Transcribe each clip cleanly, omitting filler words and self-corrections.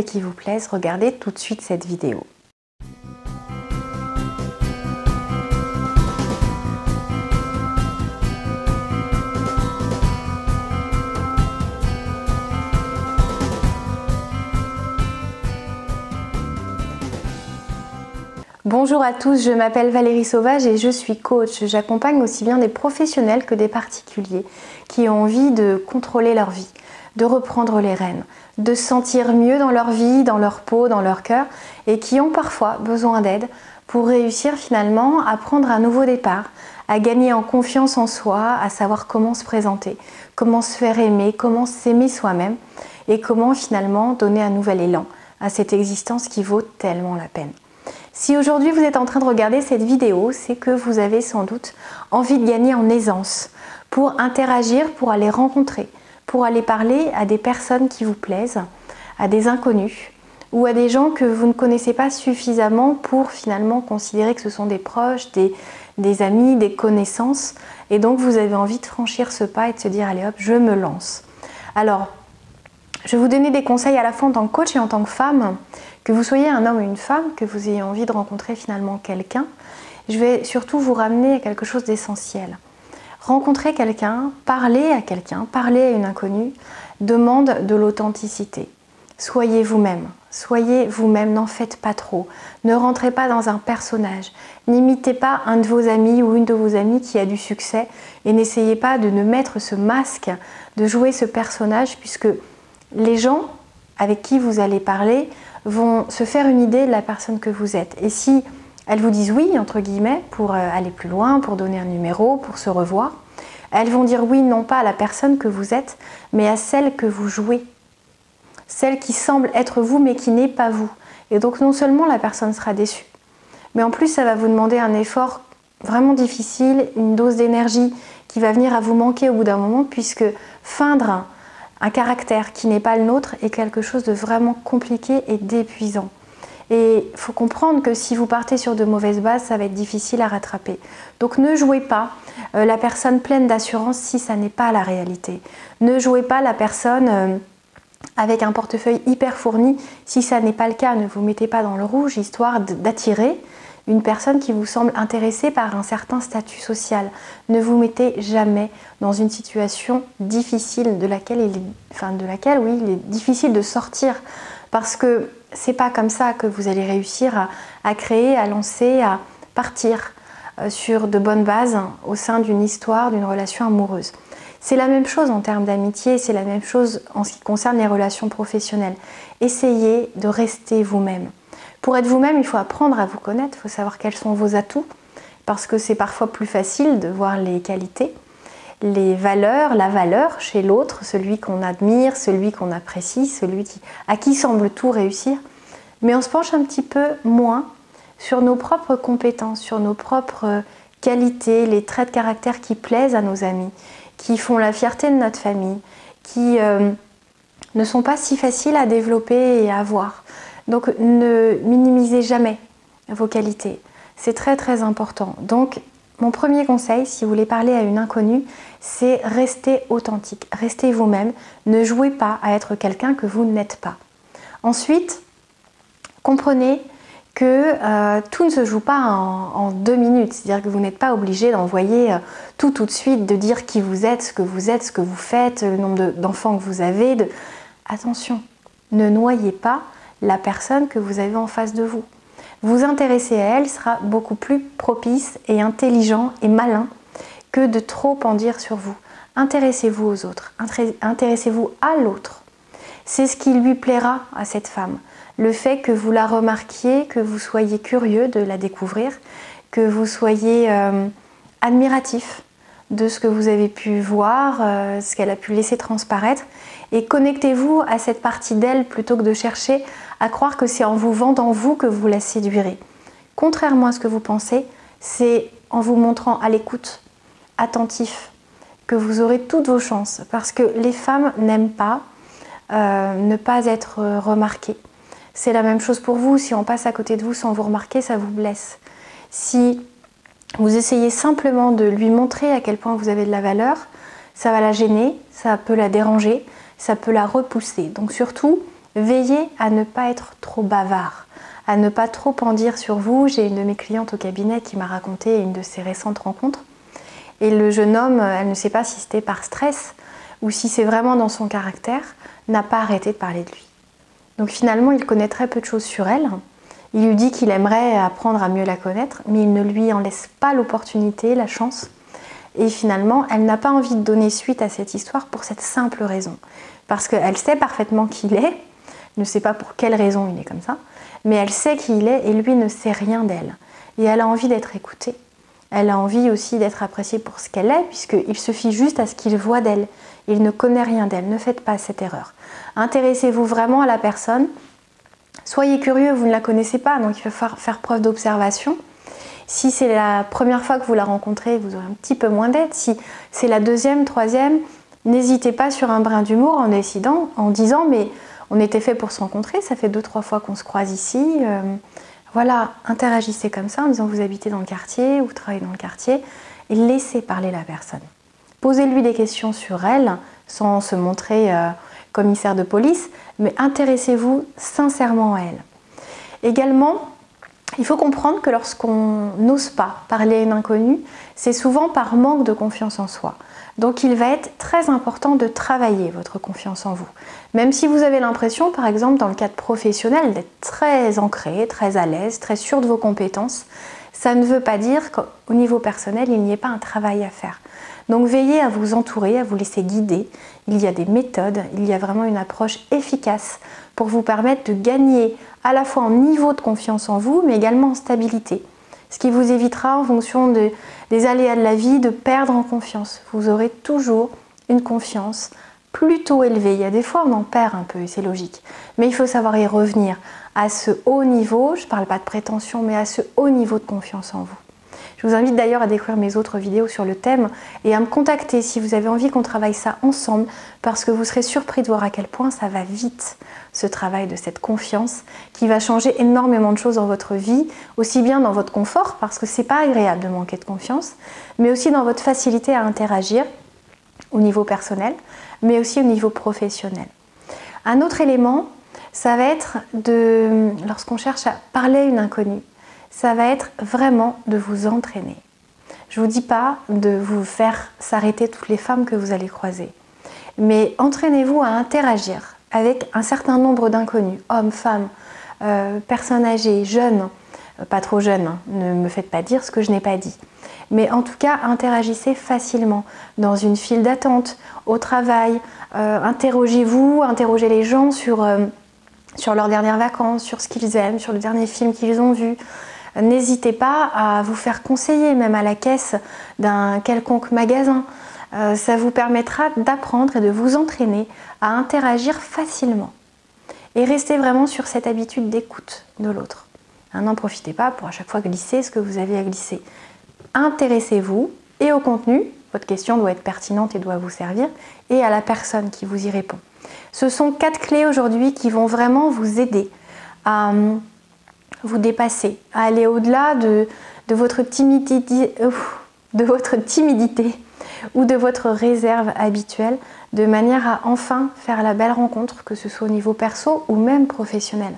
et qui vous plaisent, regardez tout de suite cette vidéo. Bonjour à tous, je m'appelle Valérie Sauvage et je suis coach. J'accompagne aussi bien des professionnels que des particuliers qui ont envie de contrôler leur vie, de reprendre les rênes, de se sentir mieux dans leur vie, dans leur peau, dans leur cœur et qui ont parfois besoin d'aide pour réussir finalement à prendre un nouveau départ, à gagner en confiance en soi, à savoir comment se présenter, comment se faire aimer, comment s'aimer soi-même et comment finalement donner un nouvel élan à cette existence qui vaut tellement la peine. Si aujourd'hui vous êtes en train de regarder cette vidéo, c'est que vous avez sans doute envie de gagner en aisance pour interagir, pour aller rencontrer, pour aller parler à des personnes qui vous plaisent, à des inconnus ou à des gens que vous ne connaissez pas suffisamment pour finalement considérer que ce sont des proches, des amis, des connaissances. Et donc vous avez envie de franchir ce pas et de se dire allez hop, je me lance. Alors, je vais vous donner des conseils à la fois en tant que coach et en tant que femme. Que vous soyez un homme ou une femme, que vous ayez envie de rencontrer finalement quelqu'un, je vais surtout vous ramener à quelque chose d'essentiel. Rencontrer quelqu'un, parler à une inconnue, demande de l'authenticité. Soyez vous-même, n'en faites pas trop. Ne rentrez pas dans un personnage. N'imitez pas un de vos amis ou une de vos amies qui a du succès et n'essayez pas de ne mettre ce masque, de jouer ce personnage puisque les gens avec qui vous allez parler vont se faire une idée de la personne que vous êtes. Et si elles vous disent oui, entre guillemets, pour aller plus loin, pour donner un numéro, pour se revoir, elles vont dire oui, non pas à la personne que vous êtes, mais à celle que vous jouez. Celle qui semble être vous, mais qui n'est pas vous. Et donc non seulement la personne sera déçue, mais en plus ça va vous demander un effort vraiment difficile, une dose d'énergie qui va venir à vous manquer au bout d'un moment, puisque feindre un caractère qui n'est pas le nôtre est quelque chose de vraiment compliqué et d'épuisant. Et il faut comprendre que si vous partez sur de mauvaises bases, ça va être difficile à rattraper. Donc ne jouez pas la personne pleine d'assurance si ça n'est pas la réalité. Ne jouez pas la personne avec un portefeuille hyper fourni si ça n'est pas le cas. Ne vous mettez pas dans le rouge histoire d'attirer une personne qui vous semble intéressée par un certain statut social. Ne vous mettez jamais dans une situation difficile de laquelle il est difficile de sortir parce que c'est pas comme ça que vous allez réussir à créer, à lancer, à partir sur de bonnes bases au sein d'une histoire, d'une relation amoureuse. C'est la même chose en termes d'amitié, c'est la même chose en ce qui concerne les relations professionnelles. Essayez de rester vous-même. Pour être vous-même, il faut apprendre à vous connaître, il faut savoir quels sont vos atouts, parce que c'est parfois plus facile de voir les qualités, les valeurs, la valeur chez l'autre, celui qu'on admire, celui qu'on apprécie, à qui semble tout réussir. Mais on se penche un petit peu moins sur nos propres compétences, sur nos propres qualités, les traits de caractère qui plaisent à nos amis, qui font la fierté de notre famille, qui ne sont pas si faciles à développer et à avoir. Donc ne minimisez jamais vos qualités, c'est très très important. Donc mon premier conseil, si vous voulez parler à une inconnue, c'est rester authentique, restez vous-même, ne jouez pas à être quelqu'un que vous n'êtes pas. Ensuite, comprenez que tout ne se joue pas en 2 minutes, c'est-à-dire que vous n'êtes pas obligé d'envoyer tout de suite, de dire qui vous êtes, ce que vous faites, le nombre d'enfants que vous avez. Attention, ne noyez pas la personne que vous avez en face de vous. Vous intéresser à elle sera beaucoup plus propice et intelligent et malin que de trop en dire sur vous. Intéressez-vous aux autres, intéressez-vous à l'autre. C'est ce qui lui plaira à cette femme. Le fait que vous la remarquiez, que vous soyez curieux de la découvrir, que vous soyez admiratif de ce que vous avez pu voir, ce qu'elle a pu laisser transparaître. Et connectez-vous à cette partie d'elle plutôt que de chercher à croire que c'est en vous vendant vous que vous la séduirez. Contrairement à ce que vous pensez, c'est en vous montrant à l'écoute, attentif, que vous aurez toutes vos chances. Parce que les femmes n'aiment pas ne pas être remarquées. C'est la même chose pour vous, si on passe à côté de vous sans vous remarquer, ça vous blesse. Si vous essayez simplement de lui montrer à quel point vous avez de la valeur, ça va la gêner, ça peut la déranger, ça peut la repousser. Donc surtout, Veillez à ne pas être trop bavard, à ne pas trop en dire sur vous. J'ai une de mes clientes au cabinet qui m'a raconté une de ses récentes rencontres. Et le jeune homme, elle ne sait pas si c'était par stress ou si c'est vraiment dans son caractère, n'a pas arrêté de parler de lui. Donc finalement, il connaît très peu de choses sur elle. Il lui dit qu'il aimerait apprendre à mieux la connaître, mais il ne lui en laisse pas l'opportunité, la chance. Et finalement, elle n'a pas envie de donner suite à cette histoire pour cette simple raison. Parce qu'elle sait parfaitement qui il est, ne sait pas pour quelle raison il est comme ça, mais elle sait qui il est et lui ne sait rien d'elle. Et elle a envie d'être écoutée. Elle a envie aussi d'être appréciée pour ce qu'elle est, puisqu'il se fie juste à ce qu'il voit d'elle. Il ne connaît rien d'elle, ne faites pas cette erreur. Intéressez-vous vraiment à la personne. Soyez curieux, vous ne la connaissez pas, donc il va falloir faire preuve d'observation. Si c'est la première fois que vous la rencontrez, vous aurez un petit peu moins d'aide. Si c'est la deuxième, troisième, n'hésitez pas sur un brin d'humour en disant mais on était fait pour se rencontrer, ça fait 2-3 fois qu'on se croise ici. Voilà, interagissez comme ça en disant vous habitez dans le quartier ou vous travaillez dans le quartier et laissez parler la personne. Posez-lui des questions sur elle sans se montrer commissaire de police, mais intéressez-vous sincèrement à elle. Également, il faut comprendre que lorsqu'on n'ose pas parler à une inconnue, c'est souvent par manque de confiance en soi. Donc il va être très important de travailler votre confiance en vous. Même si vous avez l'impression, par exemple dans le cadre professionnel, d'être très ancré, très à l'aise, très sûr de vos compétences, ça ne veut pas dire qu'au niveau personnel, il n'y ait pas un travail à faire. Donc veillez à vous entourer, à vous laisser guider. Il y a des méthodes, il y a vraiment une approche efficace pour vous permettre de gagner à la fois en niveau de confiance en vous, mais également en stabilité. Ce qui vous évitera, en fonction des aléas de la vie, de perdre en confiance. Vous aurez toujours une confiance plutôt élevée. Il y a des fois, on en perd un peu, et c'est logique. Mais il faut savoir y revenir à ce haut niveau, je ne parle pas de prétention, mais à ce haut niveau de confiance en vous. Je vous invite d'ailleurs à découvrir mes autres vidéos sur le thème et à me contacter si vous avez envie qu'on travaille ça ensemble, parce que vous serez surpris de voir à quel point ça va vite, ce travail de cette confiance qui va changer énormément de choses dans votre vie, aussi bien dans votre confort, parce que c'est pas agréable de manquer de confiance, mais aussi dans votre facilité à interagir au niveau personnel, mais aussi au niveau professionnel. Un autre élément, ça va être lorsqu'on cherche à parler à une inconnue, ça va être vraiment de vous entraîner. Je ne vous dis pas de vous faire s'arrêter toutes les femmes que vous allez croiser, mais entraînez-vous à interagir avec un certain nombre d'inconnus, hommes, femmes, personnes âgées, jeunes, pas trop jeunes, hein, ne me faites pas dire ce que je n'ai pas dit. Mais en tout cas, interagissez facilement dans une file d'attente, au travail, interrogez-vous, interrogez les gens sur leurs dernières vacances, sur ce qu'ils aiment, sur le dernier film qu'ils ont vu. N'hésitez pas à vous faire conseiller, même à la caisse d'un quelconque magasin. Ça vous permettra d'apprendre et de vous entraîner à interagir facilement. Et restez vraiment sur cette habitude d'écoute de l'autre. N'en profitez pas pour à chaque fois glisser ce que vous avez à glisser. Intéressez-vous et au contenu, votre question doit être pertinente et doit vous servir, et à la personne qui vous y répond. Ce sont 4 clés aujourd'hui qui vont vraiment vous aider à vous dépasser, à aller au-delà de votre timidité ou de votre réserve habituelle, de manière à enfin faire la belle rencontre, que ce soit au niveau perso ou même professionnel.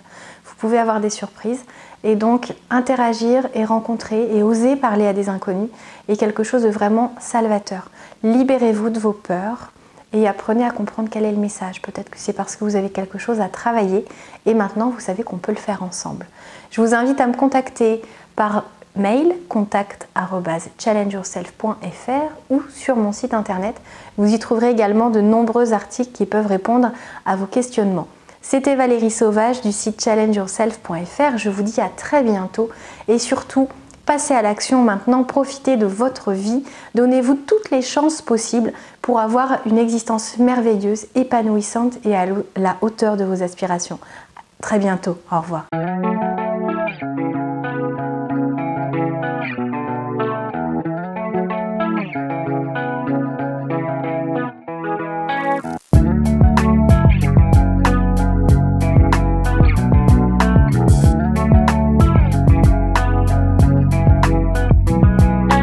Vous pouvez avoir des surprises et donc interagir et rencontrer et oser parler à des inconnus est quelque chose de vraiment salvateur. Libérez-vous de vos peurs et apprenez à comprendre quel est le message. Peut-être que c'est parce que vous avez quelque chose à travailler et maintenant vous savez qu'on peut le faire ensemble. Je vous invite à me contacter par mail contact@challengeyourself.fr ou sur mon site internet. Vous y trouverez également de nombreux articles qui peuvent répondre à vos questionnements. C'était Valérie Sauvage du site challengeyourself.fr. Je vous dis à très bientôt et surtout, passez à l'action maintenant, profitez de votre vie, donnez-vous toutes les chances possibles pour avoir une existence merveilleuse, épanouissante et à la hauteur de vos aspirations. À très bientôt, au revoir.